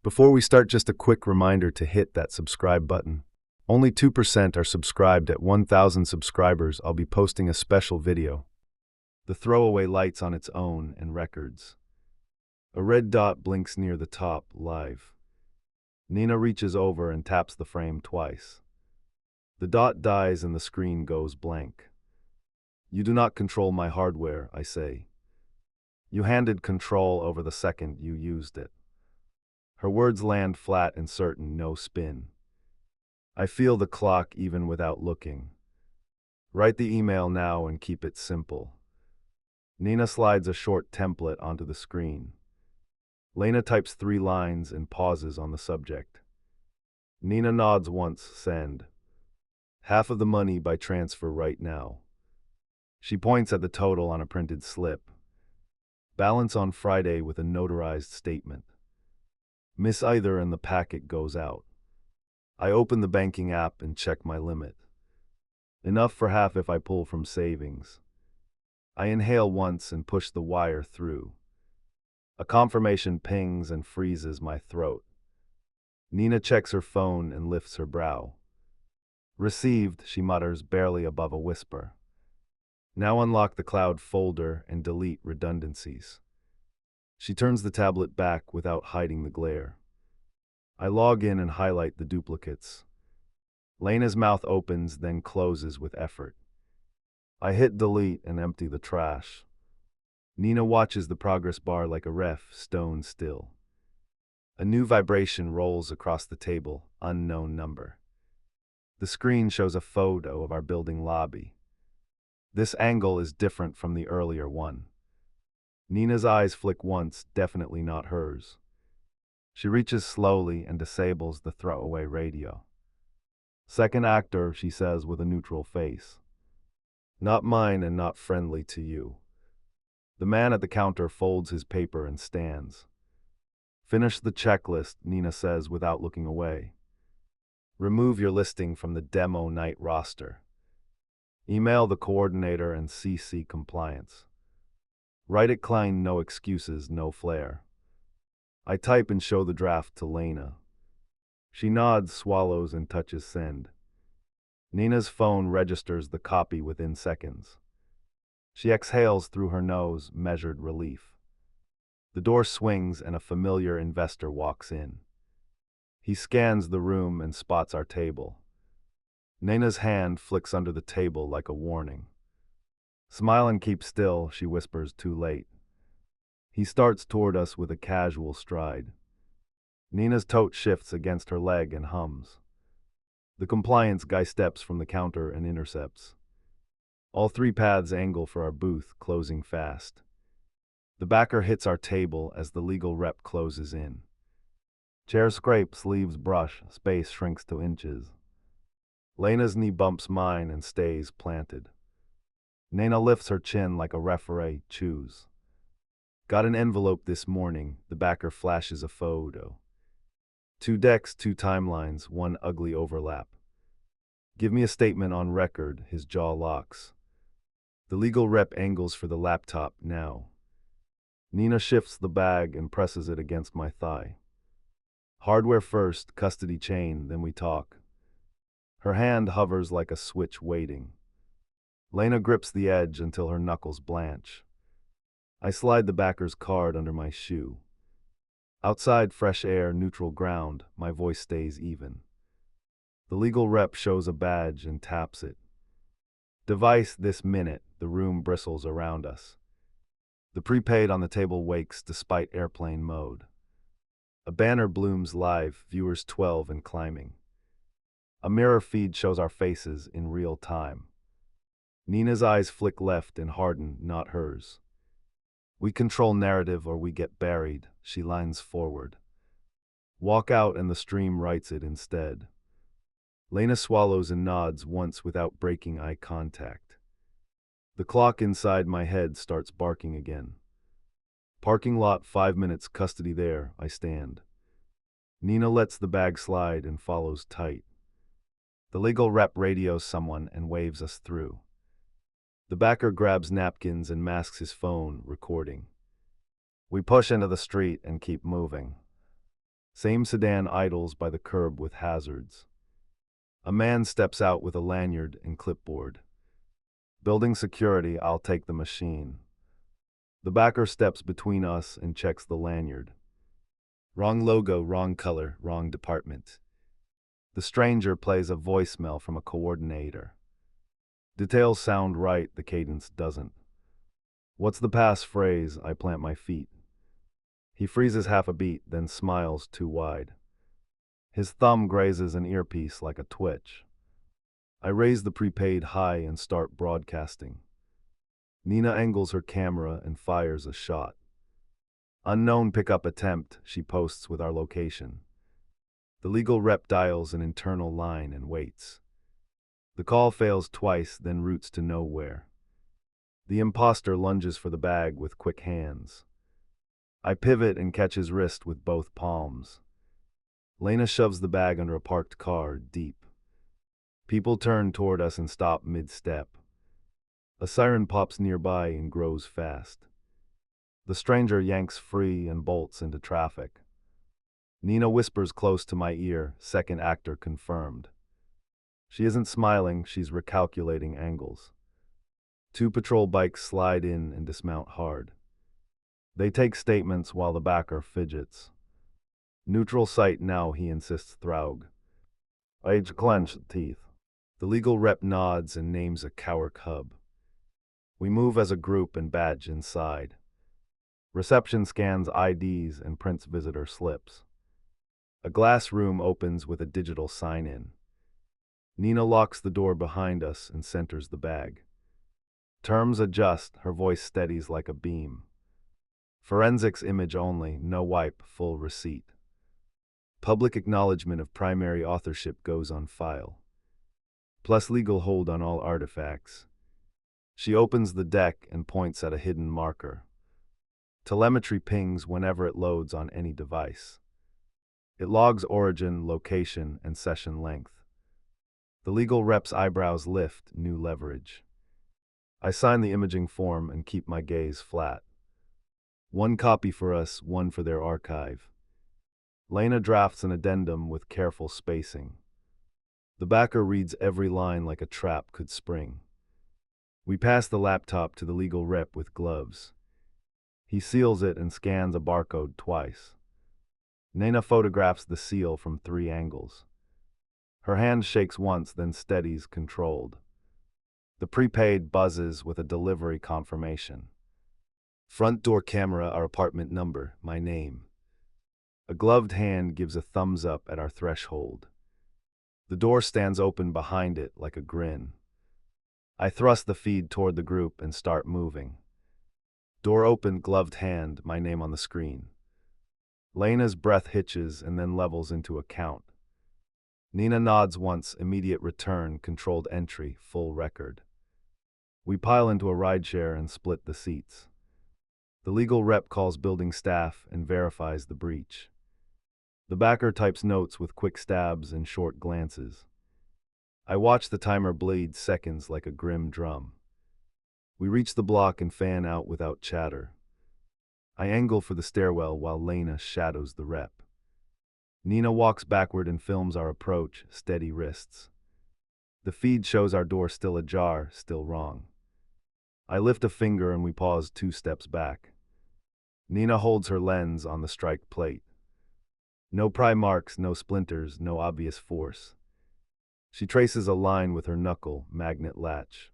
Before we start, just a quick reminder to hit that subscribe button. Only 2% are subscribed. At 1,000 subscribers, I'll be posting a special video. The throwaway lights on its own and records. A red dot blinks near the top, live. Nina reaches over and taps the frame twice. The dot dies and the screen goes blank. You do not control my hardware, I say. You handed control over the second you used it. Her words land flat and certain, no spin. I feel the clock even without looking. Write the email now and keep it simple. Nina slides a short template onto the screen. Lena types 3 lines and pauses on the subject. Nina nods once, send. Half of the money by transfer right now. She points at the total on a printed slip. Balance on Friday with a notarized statement. Miss either and the packet goes out. I open the banking app and check my limit. Enough for half if I pull from savings. I inhale once and push the wire through. A confirmation pings and freezes my throat. Nina checks her phone and lifts her brow. Received, she mutters, barely above a whisper. Now unlock the cloud folder and delete redundancies. She turns the tablet back without hiding the glare. I log in and highlight the duplicates. Lena's mouth opens, then closes with effort. I hit delete and empty the trash. Nina watches the progress bar like a ref, stone still. A new vibration rolls across the table, unknown number. The screen shows a photo of our building lobby. This angle is different from the earlier one. Nina's eyes flick once, definitely not hers. She reaches slowly and disables the throwaway radio. Second actor, she says with a neutral face. Not mine and not friendly to you. The man at the counter folds his paper and stands. Finish the checklist, Nina says without looking away. Remove your listing from the demo night roster. Email the coordinator and CC compliance. Write it clean, no excuses, no flair. I type and show the draft to Lena. She nods, swallows, and touches send. Nina's phone registers the copy within seconds. She exhales through her nose, measured relief. The door swings and a familiar investor walks in. He scans the room and spots our table. Nina's hand flicks under the table like a warning. Smile and keep still, she whispers, too late. He starts toward us with a casual stride. Nina's tote shifts against her leg and hums. The compliance guy steps from the counter and intercepts. All 3 paths angle for our booth, closing fast. The backer hits our table as the legal rep closes in. Chair scrapes, leaves brush, space shrinks to inches. Lena's knee bumps mine and stays planted. Nina lifts her chin like a referee, choose. Got an envelope this morning, the backer flashes a photo. 2 decks, 2 timelines, 1 ugly overlap. Give me a statement on record, his jaw locks. The legal rep angles for the laptop now. Nina shifts the bag and presses it against my thigh. Hardware first, custody chain, then we talk. Her hand hovers like a switch waiting. Lena grips the edge until her knuckles blanch. I slide the backer's card under my shoe. Outside, fresh air, neutral ground, my voice stays even. The legal rep shows a badge and taps it. Device this minute, the room bristles around us. The prepaid on the table wakes despite airplane mode. A banner blooms live, viewers 12 and climbing. A mirror feed shows our faces in real time. Nina's eyes flick left and harden, not hers. We control narrative or we get buried, she lines forward. Walk out and the stream writes it instead. Lena swallows and nods once without breaking eye contact. The clock inside my head starts barking again. Parking lot 5 minutes, custody there, I stand. Nina lets the bag slide and follows tight. The legal rep radios someone and waves us through. The backer grabs napkins and masks his phone, recording. We push into the street and keep moving. Same sedan idles by the curb with hazards. A man steps out with a lanyard and clipboard. Building security, I'll take the machine. The backer steps between us and checks the lanyard. Wrong logo, wrong color, wrong department. The stranger plays a voicemail from a coordinator. Details sound right, the cadence doesn't. What's the passphrase? I plant my feet. He freezes half a beat, then smiles too wide. His thumb grazes an earpiece like a twitch. I raise the prepaid high and start broadcasting. Nina angles her camera and fires a shot. Unknown pickup attempt, she posts with our location. The legal rep dials an internal line and waits. The call fails twice, then routes to nowhere. The imposter lunges for the bag with quick hands. I pivot and catch his wrist with both palms. Lena shoves the bag under a parked car, deep. People turn toward us and stop mid-step. A siren pops nearby and grows fast. The stranger yanks free and bolts into traffic. Nina whispers close to my ear, second actor confirmed. She isn't smiling, she's recalculating angles. 2 patrol bikes slide in and dismount hard. They take statements while the backer fidgets. Neutral site now, he insists, Thraug. Age clenched teeth. The legal rep nods and names a Cowork hub. We move as a group and badge inside. Reception scans IDs and prints visitor slips. A glass room opens with a digital sign-in. Nina locks the door behind us and centers the bag. Terms adjust, her voice steadies like a beam. Forensics image only, no wipe, full receipt. Public acknowledgement of primary authorship goes on file. Plus legal hold on all artifacts. She opens the deck and points at a hidden marker. Telemetry pings whenever it loads on any device. It logs origin, location, and session length. The legal rep's eyebrows lift, new leverage. I sign the imaging form and keep my gaze flat. 1 copy for us, 1 for their archive. Lena drafts an addendum with careful spacing. The backer reads every line like a trap could spring. We pass the laptop to the legal rep with gloves. He seals it and scans a barcode twice. Nina photographs the seal from 3 angles. Her hand shakes once, then steadies, controlled. The prepaid buzzes with a delivery confirmation. Front door camera, our apartment number, my name. A gloved hand gives a thumbs up at our threshold. The door stands open behind it like a grin. I thrust the feed toward the group and start moving. Door open, gloved hand, my name on the screen. Lena's breath hitches and then levels into a count. Nina nods once, immediate return, controlled entry, full record. We pile into a rideshare and split the seats. The legal rep calls building staff and verifies the breach. The backer types notes with quick stabs and short glances. I watch the timer bleed seconds like a grim drum. We reach the block and fan out without chatter. I angle for the stairwell while Lena shadows the rep. Nina walks backward and films our approach, steady wrists. The feed shows our door still ajar, still wrong. I lift a finger and we pause 2 steps back. Nina holds her lens on the strike plate. No pry marks, no splinters, no obvious force. She traces a line with her knuckle, magnet latch.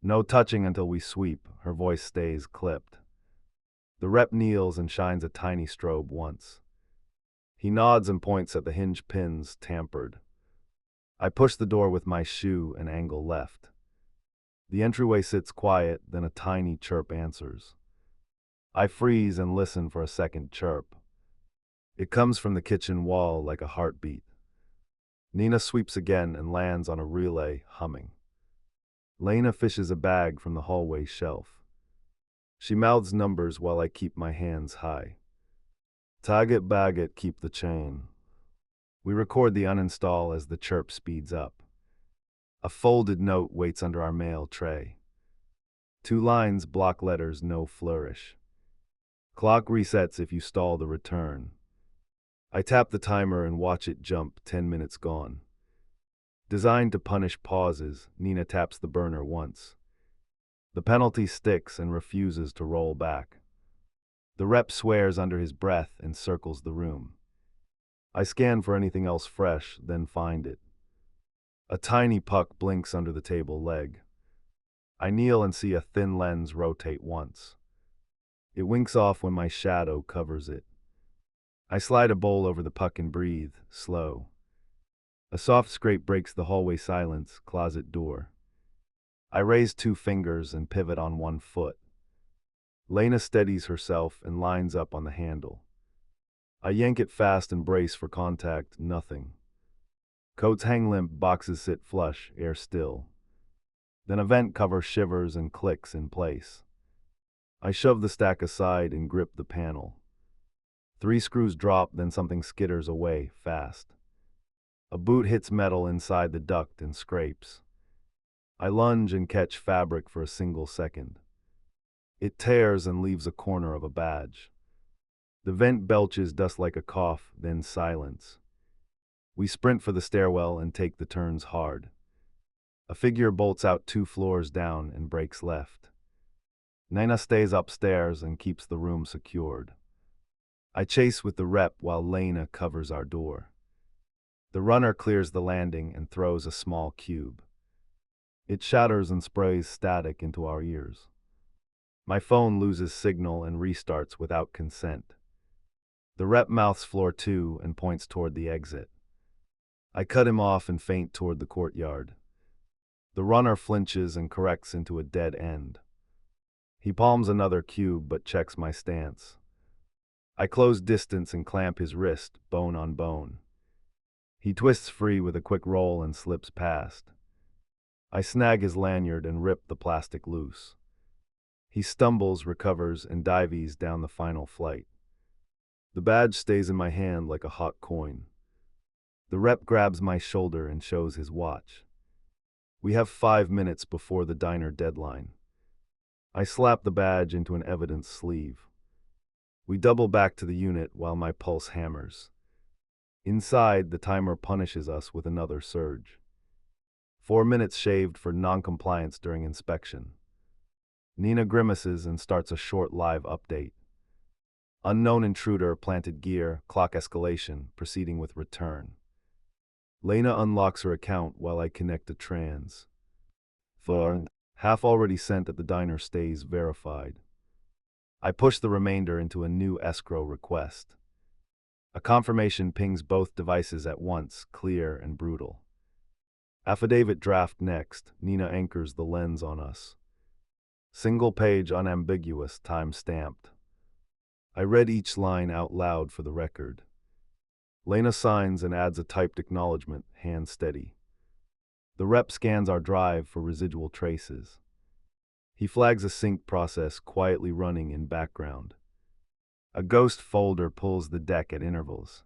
No touching until we sweep, her voice stays clipped. The rep kneels and shines a tiny strobe once. He nods and points at the hinge pins, tampered. I push the door with my shoe and angle left. The entryway sits quiet, then a tiny chirp answers. I freeze and listen for a second chirp. It comes from the kitchen wall like a heartbeat. Nina sweeps again and lands on a relay, humming. Lena fishes a bag from the hallway shelf. She mouths numbers while I keep my hands high. Tag it, bag it, keep the chain. We record the uninstall as the chirp speeds up. A folded note waits under our mail tray. 2 lines, block letters, no flourish. Clock resets if you stall the return. I tap the timer and watch it jump, 10 minutes gone. Designed to punish pauses, Nina taps the burner once. The penalty sticks and refuses to roll back. The rep swears under his breath and circles the room. I scan for anything else fresh, then find it. A tiny puck blinks under the table leg. I kneel and see a thin lens rotate once. It winks off when my shadow covers it. I slide a bowl over the puck and breathe, slow. A soft scrape breaks the hallway silence, closet door. I raise 2 fingers and pivot on 1 foot. Lena steadies herself and lines up on the handle. I yank it fast and brace for contact, nothing. Coats hang limp, boxes sit flush, air still. Then a vent cover shivers and clicks in place. I shove the stack aside and grip the panel. 3 screws drop, then something skitters away, fast. A boot hits metal inside the duct and scrapes. I lunge and catch fabric for a single second. It tears and leaves a corner of a badge. The vent belches dust like a cough, then silence. We sprint for the stairwell and take the turns hard. A figure bolts out 2 floors down and breaks left. Nina stays upstairs and keeps the room secured. I chase with the rep while Lena covers our door. The runner clears the landing and throws a small cube. It shatters and sprays static into our ears. My phone loses signal and restarts without consent. The rep mouths floor 2 and points toward the exit. I cut him off and feint toward the courtyard. The runner flinches and corrects into a dead end. He palms another cube but checks my stance. I close distance and clamp his wrist, bone on bone. He twists free with a quick roll and slips past. I snag his lanyard and rip the plastic loose. He stumbles, recovers, and dives down the final flight. The badge stays in my hand like a hot coin. The rep grabs my shoulder and shows his watch. We have 5 minutes before the diner deadline. I slap the badge into an evidence sleeve. We double back to the unit while my pulse hammers. Inside, the timer punishes us with another surge. 4 minutes shaved for non-compliance during inspection. Nina grimaces and starts a short live update. Unknown intruder planted gear, clock escalation, proceeding with return. Lena unlocks her account while I connect to trans. For half already sent at the diner stays verified. I push the remainder into a new escrow request. A confirmation pings both devices at once, clear and brutal. Affidavit draft next, Nina anchors the lens on us. Single page unambiguous, time stamped. I read each line out loud for the record. Lena signs and adds a typed acknowledgement, hand steady. The rep scans our drive for residual traces. He flags a sync process quietly running in background. A ghost folder pulls the deck at intervals.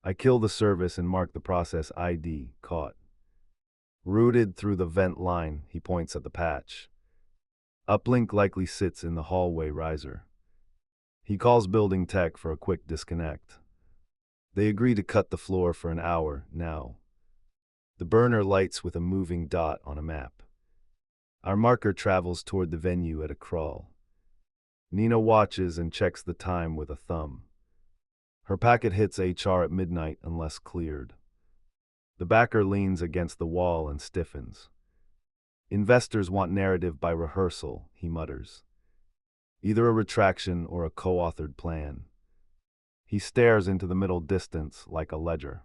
I kill the service and mark the process ID, caught. Routed through the vent line, he points at the patch. Uplink likely sits in the hallway riser. He calls building tech for a quick disconnect. They agree to cut the floor for an hour, now. The burner lights with a moving dot on a map. Our marker travels toward the venue at a crawl. Nina watches and checks the time with a thumb. Her packet hits HR at midnight unless cleared. The backer leans against the wall and stiffens. Investors want narrative by rehearsal, he mutters. Either a retraction or a co-authored plan. He stares into the middle distance like a ledger.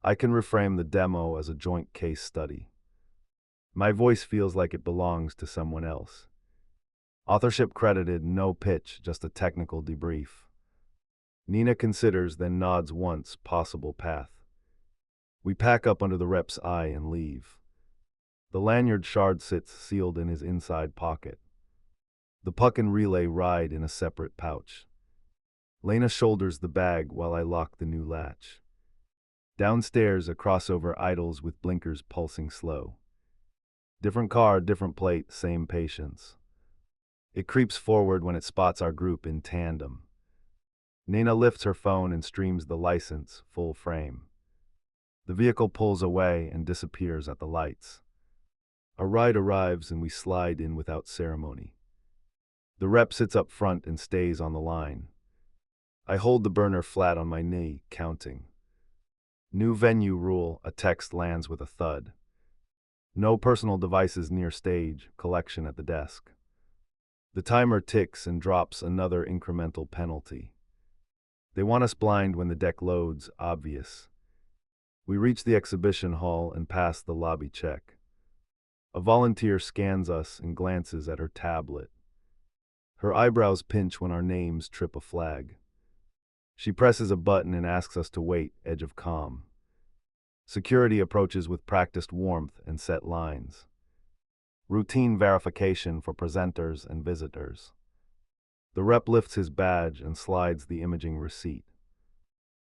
I can reframe the demo as a joint case study. My voice feels like it belongs to someone else. Authorship credited, no pitch, just a technical debrief. Nina considers, then nods once, possible path. We pack up under the rep's eye and leave. The lanyard shard sits sealed in his inside pocket. The puck and relay ride in a separate pouch. Lena shoulders the bag while I lock the new latch. Downstairs, a crossover idles with blinkers pulsing slow. Different car, different plate, same patience. It creeps forward when it spots our group in tandem. Nina lifts her phone and streams the license, full frame. The vehicle pulls away and disappears at the lights. Our ride arrives and we slide in without ceremony. The rep sits up front and stays on the line. I hold the burner flat on my knee, counting. New venue rule, a text lands with a thud. No personal devices near stage, collection at the desk. The timer ticks and drops another incremental penalty. They want us blind when the deck loads, obvious. We reach the exhibition hall and pass the lobby check. A volunteer scans us and glances at her tablet. Her eyebrows pinch when our names trip a flag. She presses a button and asks us to wait, edge of calm. Security approaches with practiced warmth and set lines. Routine verification for presenters and visitors. The rep lifts his badge and slides the imaging receipt.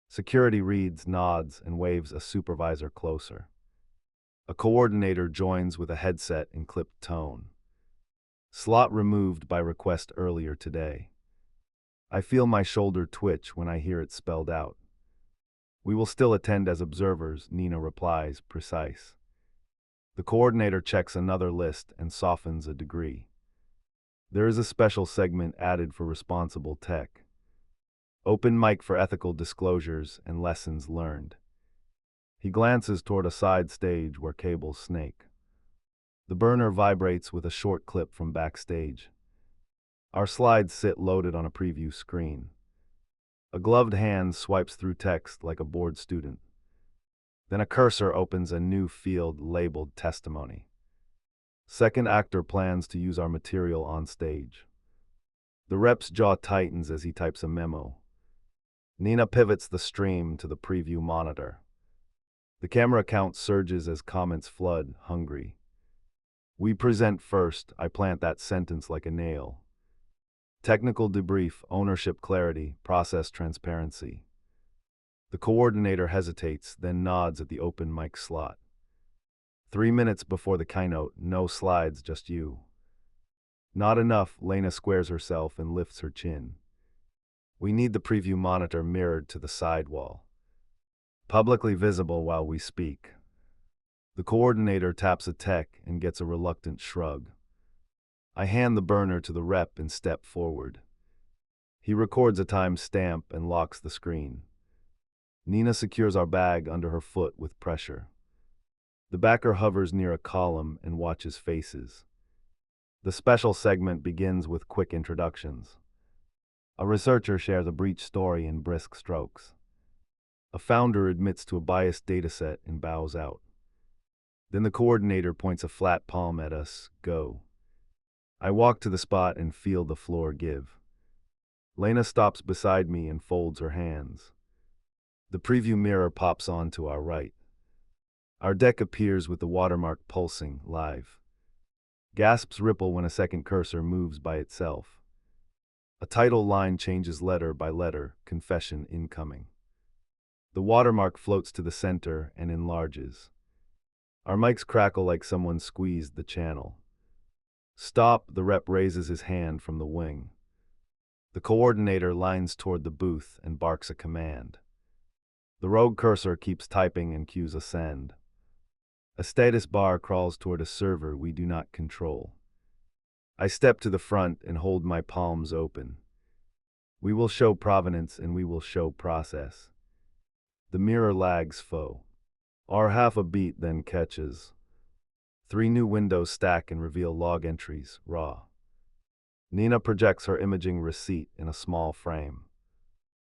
Security reads, nods, and waves a supervisor closer. A coordinator joins with a headset and clipped tone. Slot removed by request earlier today. I feel my shoulder twitch when I hear it spelled out. We will still attend as observers, Nina replies, precise. The coordinator checks another list and softens a degree. There is a special segment added for responsible tech. Open mic for ethical disclosures and lessons learned. He glances toward a side stage where cables snake. The burner vibrates with a short clip from backstage. Our slides sit loaded on a preview screen. A gloved hand swipes through text like a bored student. Then a cursor opens a new field labeled testimony. Second actor plans to use our material on stage. The rep's jaw tightens as he types a memo. Nina pivots the stream to the preview monitor. The camera count surges as comments flood, hungry. We present first, I plant that sentence like a nail. Technical debrief, ownership clarity, process transparency. The coordinator hesitates, then nods at the open mic slot. 3 minutes before the keynote, no slides, just you. Not enough, Lena squares herself and lifts her chin. We need the preview monitor mirrored to the sidewall. Publicly visible while we speak. The coordinator taps a tech and gets a reluctant shrug. I hand the burner to the rep and step forward. He records a time stamp and locks the screen. Nina secures our bag under her foot with pressure. The backer hovers near a column and watches faces. The special segment begins with quick introductions. A researcher shares a breach story in brisk strokes. A founder admits to a biased dataset and bows out. Then the coordinator points a flat palm at us, go. I walk to the spot and feel the floor give. Lena stops beside me and folds her hands. The preview mirror pops on to our right. Our deck appears with the watermark pulsing, live. Gasps ripple when a second cursor moves by itself. A title line changes letter by letter, confession incoming. The watermark floats to the center and enlarges. Our mics crackle like someone squeezed the channel. Stop, the rep raises his hand from the wing. The coordinator lines toward the booth and barks a command. The rogue cursor keeps typing and cues a send. A status bar crawls toward a server we do not control. I step to the front and hold my palms open. We will show provenance and we will show process. The mirror lags foe. Our half a beat then catches. 3 new windows stack and reveal log entries, raw. Nina projects her imaging receipt in a small frame.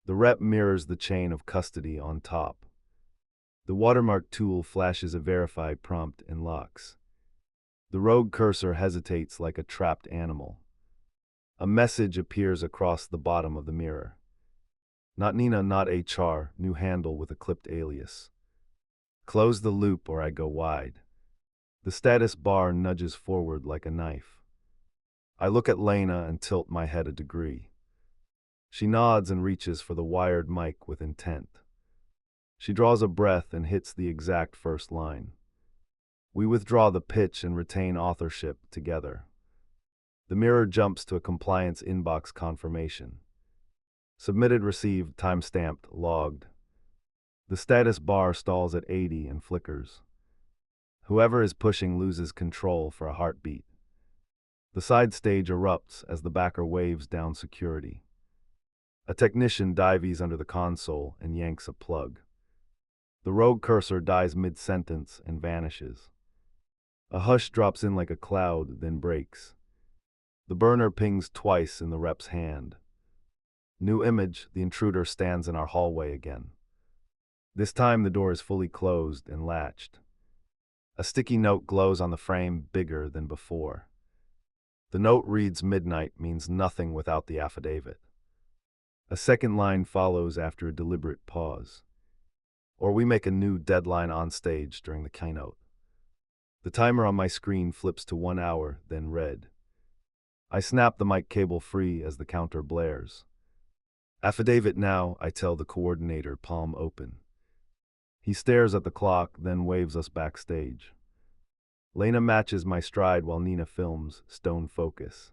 The rep mirrors the chain of custody on top. The watermark tool flashes a verify prompt and locks. The rogue cursor hesitates like a trapped animal. A message appears across the bottom of the mirror. Not Nina, not HR, new handle with a clipped alias. Close the loop or I go wide. The status bar nudges forward like a knife. I look at Lena and tilt my head a degree. She nods and reaches for the wired mic with intent. She draws a breath and hits the exact first line. We withdraw the pitch and retain authorship together. The mirror jumps to a compliance inbox confirmation. Submitted, received, time-stamped, logged. The status bar stalls at 80 and flickers. Whoever is pushing loses control for a heartbeat. The side stage erupts as the backer waves down security. A technician dives under the console and yanks a plug. The rogue cursor dies mid-sentence and vanishes. A hush drops in like a cloud, then breaks. The burner pings twice in the rep's hand. New image, the intruder stands in our hallway again. This time the door is fully closed and latched. A sticky note glows on the frame, bigger than before. The note reads, "Midnight means nothing without the affidavit." A second line follows after a deliberate pause. Or we make a new deadline on stage during the keynote. The timer on my screen flips to 1 hour, then red. I snap the mic cable free as the counter blares. "Affidavit now," I tell the coordinator, palm open. He stares at the clock, then waves us backstage. Lena matches my stride while Nina films, stone focus.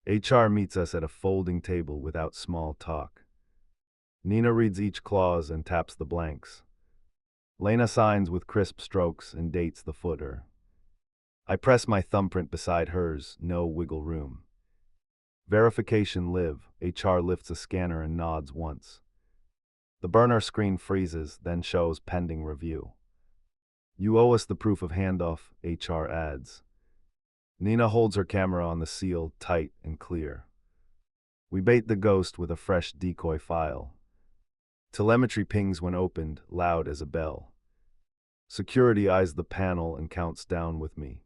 HR meets us at a folding table without small talk. Nina reads each clause and taps the blanks. Lena signs with crisp strokes and dates the footer. I press my thumbprint beside hers, no wiggle room. Verification live. HR lifts a scanner and nods once. The burner screen freezes, then shows pending review. "You owe us the proof of handoff," HR adds. Nina holds her camera on the seal, tight and clear. We bait the ghost with a fresh decoy file. Telemetry pings when opened, loud as a bell. Security eyes the panel and counts down with me.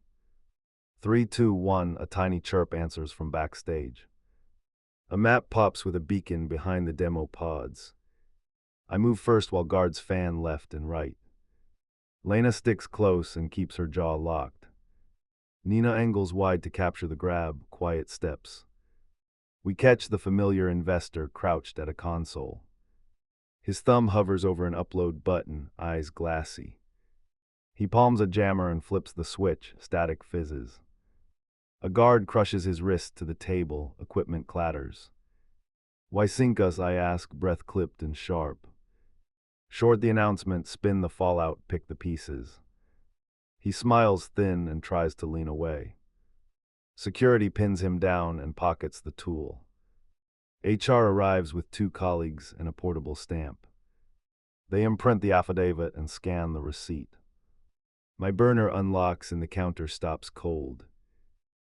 3, 2, 1, a tiny chirp answers from backstage. A map pops with a beacon behind the demo pods. I move first while guards fan left and right. Lena sticks close and keeps her jaw locked. Nina angles wide to capture the grab, quiet steps. We catch the familiar investor crouched at a console. His thumb hovers over an upload button, eyes glassy. He palms a jammer and flips the switch, static fizzes. A guard crushes his wrist to the table, equipment clatters. "Why sink us?" I ask, breath clipped and sharp. Short the announcement, spin the fallout, pick the pieces. He smiles thin and tries to lean away. Security pins him down and pockets the tool. HR arrives with 2 colleagues and a portable stamp. They imprint the affidavit and scan the receipt. My burner unlocks and the counter stops cold.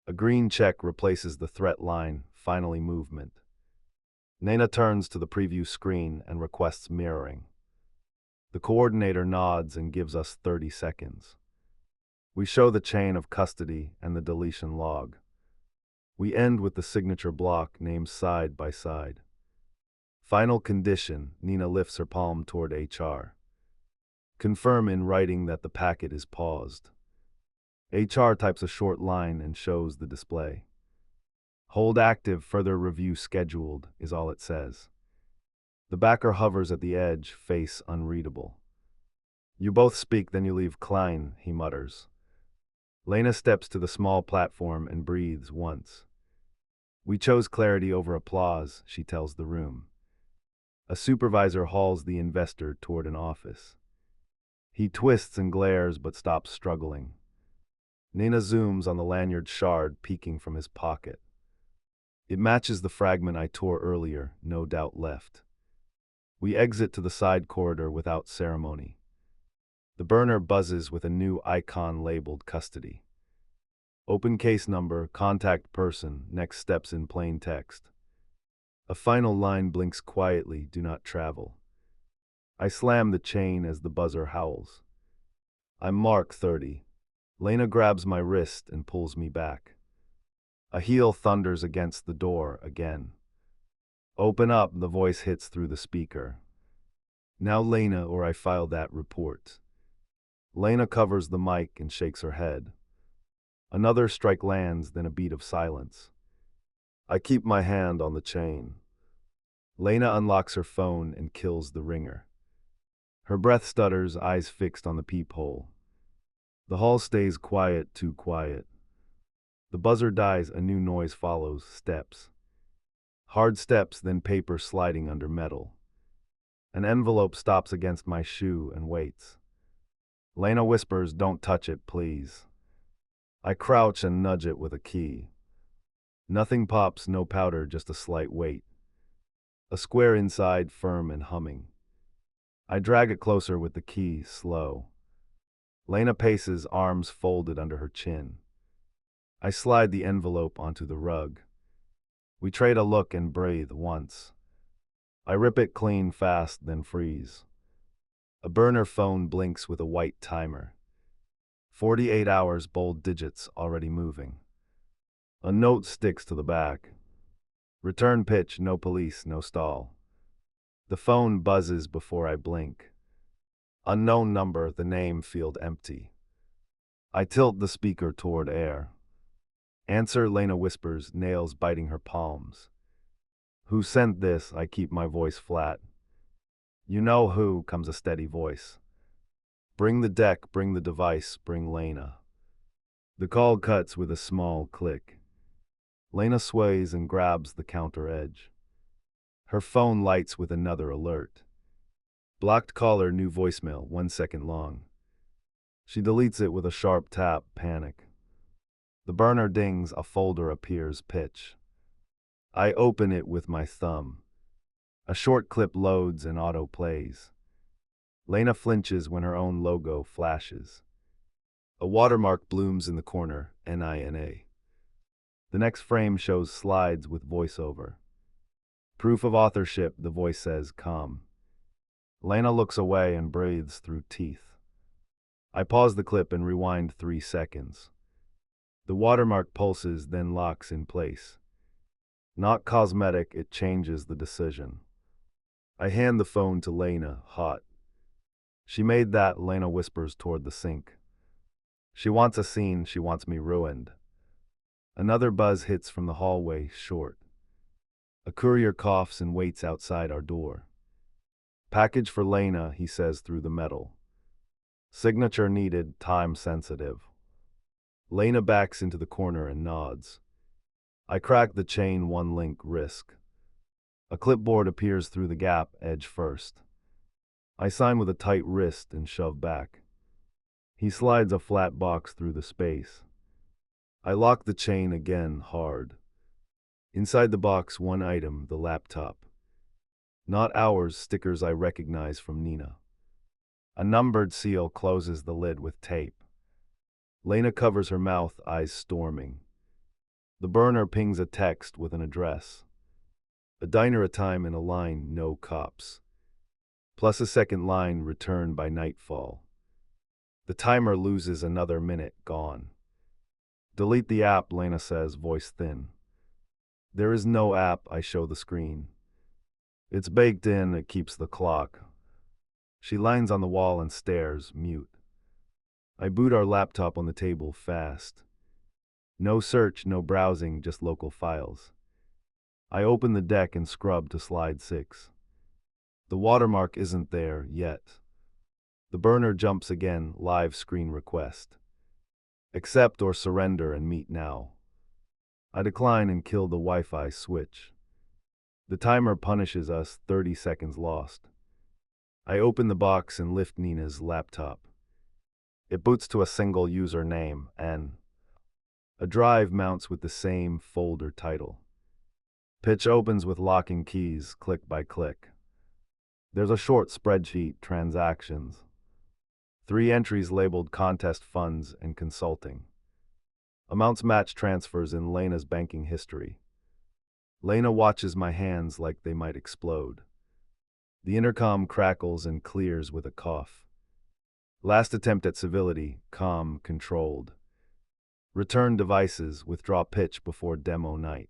A green check replaces the threat line, finally movement. Nina turns to the preview screen and requests mirroring. The coordinator nods and gives us 30 seconds. We show the chain of custody and the deletion log. We end with the signature block named side by side. Final condition, Nina lifts her palm toward HR. Confirm in writing that the packet is paused. HR types a short line and shows the display. Hold active, further review scheduled, is all it says. The backer hovers at the edge, face unreadable. "You both speak, then you leave Klein," he mutters. Lena steps to the small platform and breathes once. "We chose clarity over applause," she tells the room. A supervisor hauls the investor toward an office. He twists and glares but stops struggling. Nina zooms on the lanyard shard peeking from his pocket. It matches the fragment I tore earlier, no doubt left. We exit to the side corridor without ceremony. The burner buzzes with a new icon labeled custody. Open case number, contact person, next steps in plain text. A final line blinks quietly, "Do not travel." I slam the chain as the buzzer howls. I'm Mark 30. Lena grabs my wrist and pulls me back. A heel thunders against the door again. "Open up," the voice hits through the speaker. "Now Lena, or I file that report." Lena covers the mic and shakes her head. Another strike lands, then a beat of silence. I keep my hand on the chain. Lena unlocks her phone and kills the ringer. Her breath stutters, eyes fixed on the peephole. The hall stays quiet, too quiet. The buzzer dies, a new noise follows, steps. Hard steps, then paper sliding under metal. An envelope stops against my shoe and waits. Lena whispers, "Don't touch it, please." I crouch and nudge it with a key. Nothing pops, no powder, just a slight weight. A square inside, firm and humming. I drag it closer with the key, slow. Lena paces, arms folded under her chin. I slide the envelope onto the rug. We trade a look and breathe once. I rip it clean fast, then freeze. A burner phone blinks with a white timer. 48 hours, bold digits already moving. A note sticks to the back. Return pitch, no police, no stall. The phone buzzes before I blink. Unknown number, the name field empty. I tilt the speaker toward air. Answer, Lena whispers, nails biting her palms. Who sent this? I keep my voice flat. You know who, comes a steady voice. Bring the deck, bring the device, bring Lena. The call cuts with a small click. Lena sways and grabs the counter edge. Her phone lights with another alert. Blocked caller, new voicemail, 1 second long. She deletes it with a sharp tap, panic. The burner dings, a folder appears, pitch. I open it with my thumb. A short clip loads and auto plays. Lena flinches when her own logo flashes. A watermark blooms in the corner, NINA. The next frame shows slides with voiceover. Proof of authorship, the voice says, calm. Lena looks away and breathes through teeth. I pause the clip and rewind 3 seconds. The watermark pulses, then locks in place. Not cosmetic, it changes the decision. I hand the phone to Lena, hot. She made that, Lena whispers toward the sink. She wants a scene, she wants me ruined. Another buzz hits from the hallway, short. A courier coughs and waits outside our door. Package for Lena, he says through the metal. Signature needed, time sensitive. Lena backs into the corner and nods. I crack the chain, 1 link, risk. A clipboard appears through the gap, edge first. I sign with a tight wrist and shove back. He slides a flat box through the space. I lock the chain again, hard. Inside the box, 1 item, the laptop. Not ours, stickers I recognize from Nina. A numbered seal closes the lid with tape. Lena covers her mouth, eyes storming. The burner pings a text with an address. A diner, a time, and a line, no cops. Plus a second line, return by nightfall. The timer loses another minute, gone. Delete the app, Lena says, voice thin. There is no app, I show the screen. It's baked in, it keeps the clock. She lines on the wall and stares, mute. I boot our laptop on the table fast. No search, no browsing, just local files. I open the deck and scrub to slide 6. The watermark isn't there yet. The burner jumps again, live screen request. Accept or surrender and meet now. I decline and kill the Wi-Fi switch. The timer punishes us, 30 seconds lost. I open the box and lift Nina's laptop. It boots to a single username, and a drive mounts with the same folder title. Pitch opens with locking keys, click by click. There's a short spreadsheet, transactions. 3 entries labeled contest funds and consulting. Amounts match transfers in Lena's banking history. Lena watches my hands like they might explode. The intercom crackles and clears with a cough. Last attempt at civility, calm, controlled. Return devices, withdraw pitch before demo night.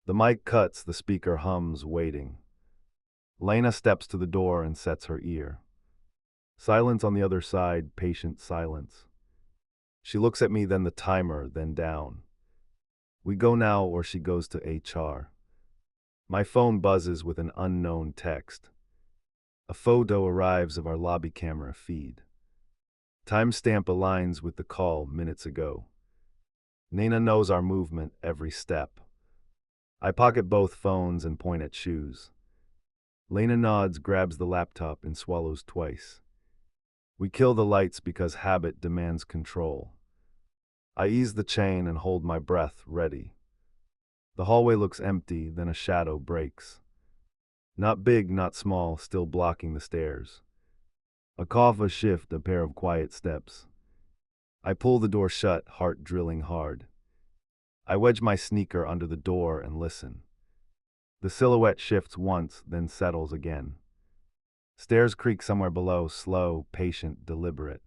The mic cuts, the speaker hums, waiting. Lena steps to the door and sets her ear. Silence on the other side, patient silence. She looks at me, then the timer, then down. We go now, or she goes to HR. My phone buzzes with an unknown text. A photo arrives of our lobby camera feed. Timestamp aligns with the call minutes ago. Nina knows our movement, every step. I pocket both phones and point at shoes. Lena nods, grabs the laptop, and swallows twice. We kill the lights because habit demands control. I ease the chain and hold my breath, ready. The hallway looks empty, then a shadow breaks. Not big, not small, still blocking the stairs. A cough, a shift, a pair of quiet steps. I pull the door shut, heart drilling hard. I wedge my sneaker under the door and listen. The silhouette shifts once, then settles again. Stairs creak somewhere below, slow, patient, deliberate.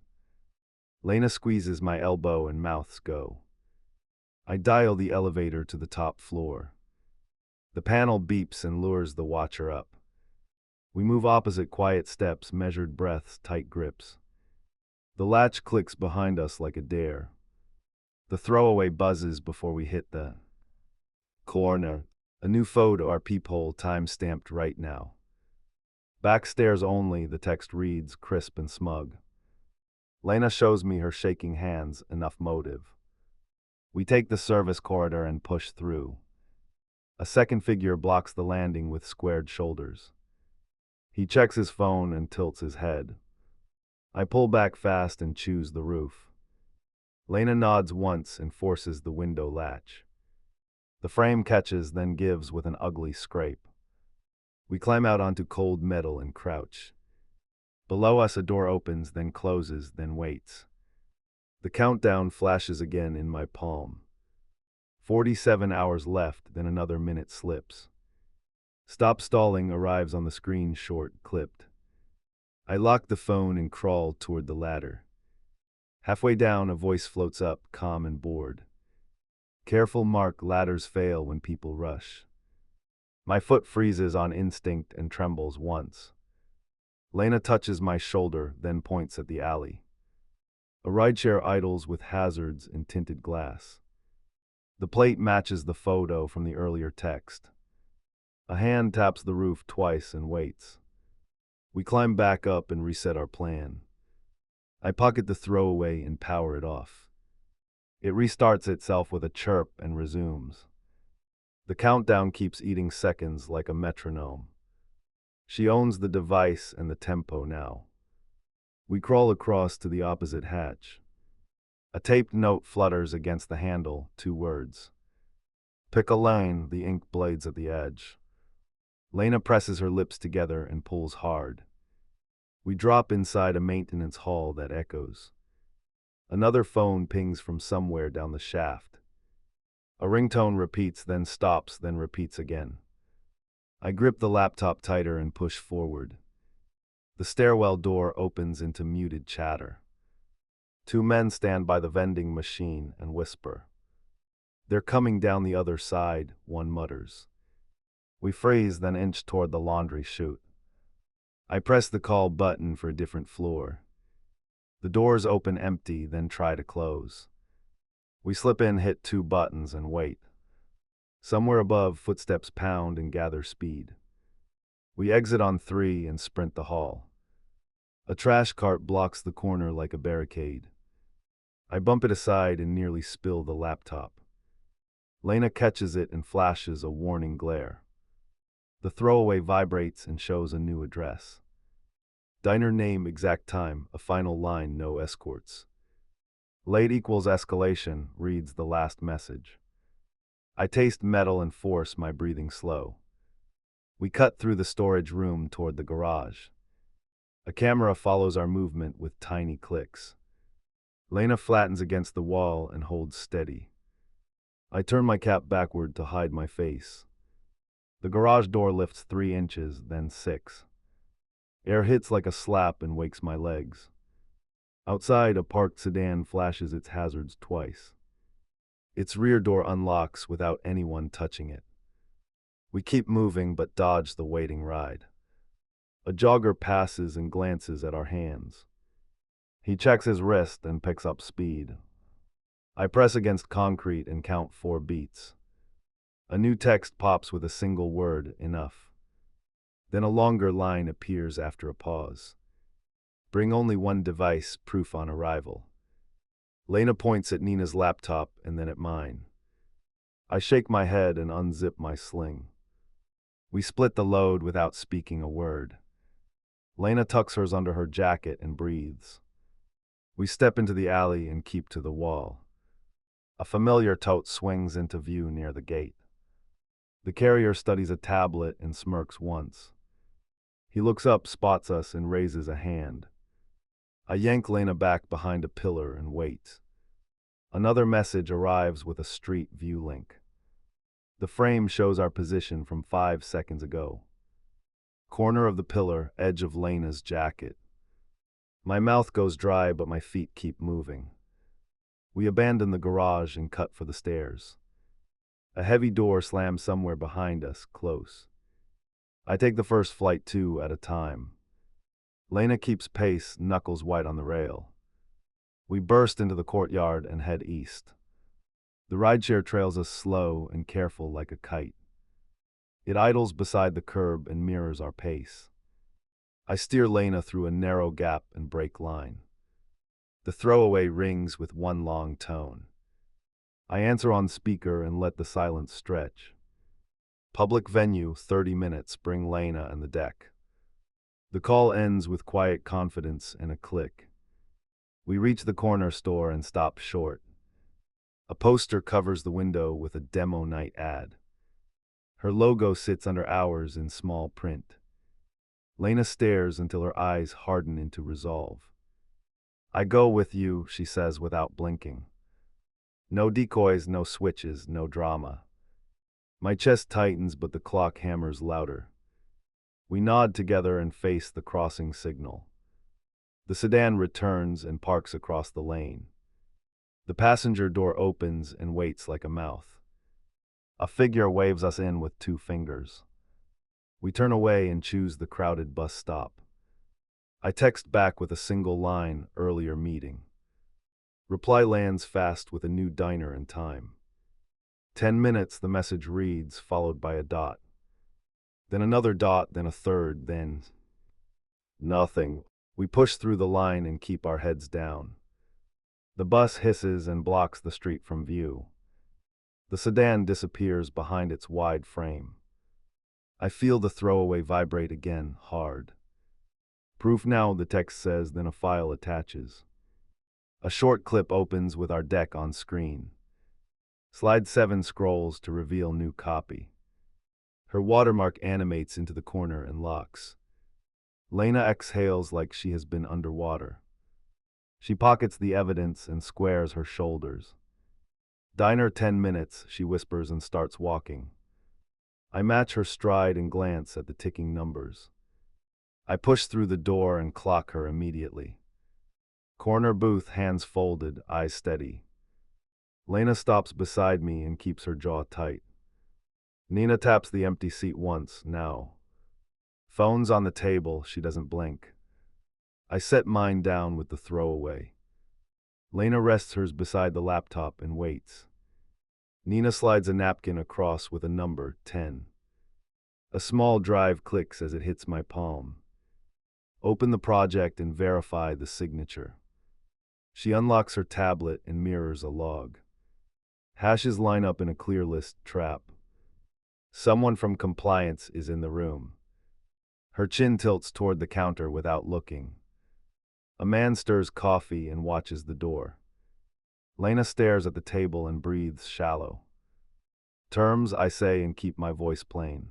Lena squeezes my elbow and mouths go. I dial the elevator to the top floor. The panel beeps and lures the watcher up. We move opposite, quiet steps, measured breaths, tight grips. The latch clicks behind us like a dare. The throwaway buzzes before we hit the corner. A new photo, our peephole, time-stamped right now. Backstairs only, the text reads, crisp and smug. Lena shows me her shaking hands, enough motive. We take the service corridor and push through. A second figure blocks the landing with squared shoulders. He checks his phone and tilts his head. I pull back fast and choose the roof. Lena nods once and forces the window latch. The frame catches, then gives with an ugly scrape. We climb out onto cold metal and crouch. Below us, a door opens, then closes, then waits. The countdown flashes again in my palm. 47 hours left, then another minute slips. Stop stalling arrives on the screen, short, clipped. I lock the phone and crawl toward the ladder. Halfway down, a voice floats up, calm and bored. Careful, Mark, ladders fail when people rush. My foot freezes on instinct and trembles once. Lena touches my shoulder, then points at the alley. A rideshare idles with hazards in tinted glass. The plate matches the photo from the earlier text. A hand taps the roof twice and waits. We climb back up and reset our plan. I pocket the throwaway and power it off. It restarts itself with a chirp and resumes. The countdown keeps eating seconds like a metronome. She owns the device and the tempo now. We crawl across to the opposite hatch. A taped note flutters against the handle, 2 words. Pick a lane, the ink blades at the edge. Lena presses her lips together and pulls hard. We drop inside a maintenance hall that echoes. Another phone pings from somewhere down the shaft. A ringtone repeats, then stops, then repeats again. I grip the laptop tighter and push forward. The stairwell door opens into muted chatter. 2 men stand by the vending machine and whisper. They're coming down the other side, one mutters. We freeze, then inch toward the laundry chute. I press the call button for a different floor. The doors open empty, then try to close. We slip in, hit 2 buttons, and wait. Somewhere above, footsteps pound and gather speed. We exit on 3 and sprint the hall. A trash cart blocks the corner like a barricade. I bump it aside and nearly spill the laptop. Lena catches it and flashes a warning glare. The throwaway vibrates and shows a new address. Diner name, exact time, a final line, no escorts. Late equals escalation, reads the last message. I taste metal and force my breathing slow. We cut through the storage room toward the garage. A camera follows our movement with tiny clicks. Lena flattens against the wall and holds steady. I turn my cap backward to hide my face. The garage door lifts 3 inches, then 6. Air hits like a slap and wakes my legs. Outside, a parked sedan flashes its hazards twice. Its rear door unlocks without anyone touching it. We keep moving but dodge the waiting ride. A jogger passes and glances at our hands. He checks his wrist and picks up speed. I press against concrete and count 4 beats. A new text pops with a single word, enough. Then a longer line appears after a pause. Bring only 1 device, proof on arrival. Lena points at Nina's laptop and then at mine. I shake my head and unzip my sling. We split the load without speaking a word. Lena tucks hers under her jacket and breathes. We step into the alley and keep to the wall. A familiar tote swings into view near the gate. The carrier studies a tablet and smirks once. He looks up, spots us, and raises a hand. I yank Lena back behind a pillar and wait. Another message arrives with a street view link. The frame shows our position from 5 seconds ago. Corner of the pillar, edge of Lena's jacket. My mouth goes dry, but my feet keep moving. We abandon the garage and cut for the stairs. A heavy door slams somewhere behind us, close. I take the first flight 2 at a time. Lena keeps pace, knuckles white on the rail. We burst into the courtyard and head east. The rideshare trails us slow and careful like a kite. It idles beside the curb and mirrors our pace. I steer Lena through a narrow gap and brake line. The throwaway rings with one long tone. I answer on speaker and let the silence stretch. Public venue, 30 minutes, bring Lena and the deck. The call ends with quiet confidence and a click. We reach the corner store and stop short. A poster covers the window with a demo night ad. Her logo sits under ours in small print. Lena stares until her eyes harden into resolve. I go with you, she says without blinking. No decoys, no switches, no drama. My chest tightens, but the clock hammers louder. We nod together and face the crossing signal. The sedan returns and parks across the lane. The passenger door opens and waits like a mouth. A figure waves us in with 2 fingers. We turn away and choose the crowded bus stop. I text back with a single line, earlier meeting. Reply lands fast with a new diner and time. 10 minutes, the message reads, followed by a dot. Then another dot, then a third, then nothing. We push through the line and keep our heads down. The bus hisses and blocks the street from view. The sedan disappears behind its wide frame. I feel the throwaway vibrate again, hard. Proof now, the text says, then a file attaches. A short clip opens with our deck on screen. Slide 7 scrolls to reveal new copy. Her watermark animates into the corner and locks. Lena exhales like she has been underwater. She pockets the evidence and squares her shoulders. Diner 10 minutes, she whispers and starts walking. I match her stride and glance at the ticking numbers. I push through the door and clock her immediately. Corner booth, hands folded, eyes steady. Lena stops beside me and keeps her jaw tight. Nina taps the empty seat once, now. Phone's on the table, she doesn't blink. I set mine down with the throwaway. Lena rests hers beside the laptop and waits. Nina slides a napkin across with a number, 10. A small drive clicks as it hits my palm. Open the project and verify the signature. She unlocks her tablet and mirrors a log. Hashes line up in a clear list trap. Someone from compliance is in the room. Her chin tilts toward the counter without looking. A man stirs coffee and watches the door. Lena stares at the table and breathes shallow. Terms, I say and keep my voice plain.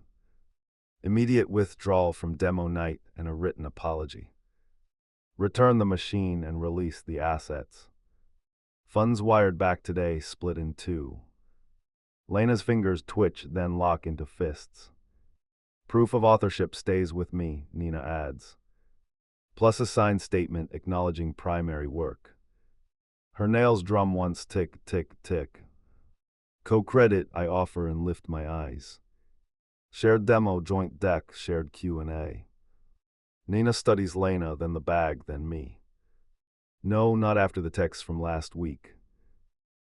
Immediate withdrawal from demo night and a written apology. Return the machine and release the assets. Funds wired back today, split in 2. Lena's fingers twitch, then lock into fists. Proof of authorship stays with me, Nina adds. Plus a signed statement acknowledging primary work. Her nails drum once, tick, tick, tick. Co-credit, I offer and lift my eyes. Shared demo, joint deck, shared Q&A. Nina studies Lena, then the bag, then me. No, not after the text from last week.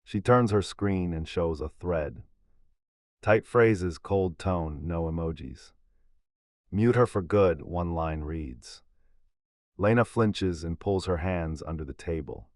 She turns her screen and shows a thread. Tight phrases, cold tone, no emojis. Mute her for good, one line reads. Lena flinches and pulls her hands under the table.